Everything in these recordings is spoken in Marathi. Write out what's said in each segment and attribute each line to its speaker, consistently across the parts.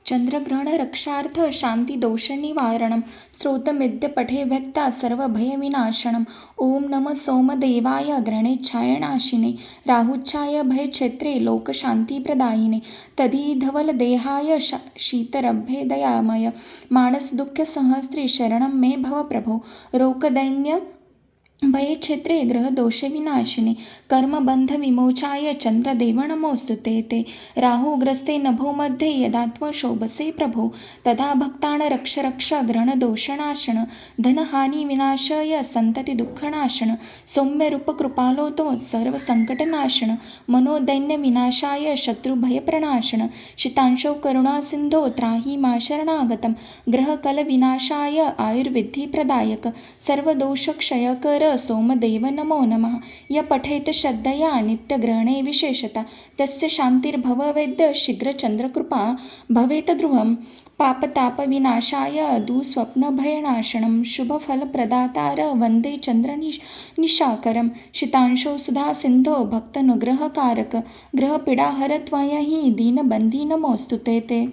Speaker 1: चंद्रग्रहण रक्षार्थ शांती दोष निवारणं स्त्रोतमिद्य पठे व्यक्ता सर्वभयविनाशनम् ओम नम सोमदेवाय ग्रहणेच्छाय नाशिने राहुच्छाय भयक्षेत्रे लोकशांतिप्रदायिने तदिधवलदेहाय शीतरभ्येदयामय मानसदुःखसहस्रे शरणं मे भव प्रभो रोकदैन्य भयक्षेत्रे ग्रहदोषविनाशिने कर्मबन्धविमोचाय चन्द्रदेव नमोऽस्तु ते राहुग्रस्ते नभो मध्ये यदा त्वं शोभसे प्रभो तदा भक्तान् रक्ष रक्ष ग्रहणदोषनाशन धनहानिविनाशाय सन्ततिदुःखनाशन सौम्यरूपकृपालो त्वं सर्वसङ्कटनाशन मनोदैन्यविनाशाय शत्रुभयप्रणाशन शीतांशो करुणासिन्धो त्राहि मा शरणागतं ग्रहकलविनाशाय आयुर्विद्धिप्रदायक सर्वदोषक्षयकर सोमदेव नमो नमः य पठेत श्रद्धया नित्यग्रहणे विशेषता तस्य शान्तिर्भववेद्य शीघ्रचन्द्रकृपा भवेत् ध्रुवं पापतापविनाशाय दुःस्वप्नभयनाशनं शुभफलप्रदातार वन्दे चन्द्रनिशाकरं शीतांशो सुधासिन्धो भक्तनुग्रहकारक ग्रहपीडाहर त्वयि दीनबन्धि नमोऽस्तु ते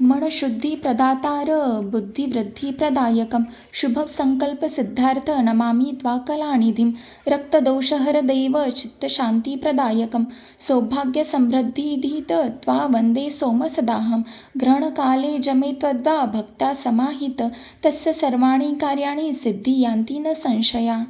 Speaker 1: मनशुद्धिप्रदातार बुद्धिवृद्धिप्रदायकं शुभसङ्कल्पसिद्धार्थ नमामि त्वाकलानिधिं रक्तदोषहरदेव चित्तशान्तिप्रदायकं सौभाग्यसमृद्धिधीत त्वा वन्दे सोम सदाहं ग्रहणकाले जमे त्वद्वा भक्ता समाहित तस्य सर्वाणि कार्याणि सिद्धियान्ति न संशया।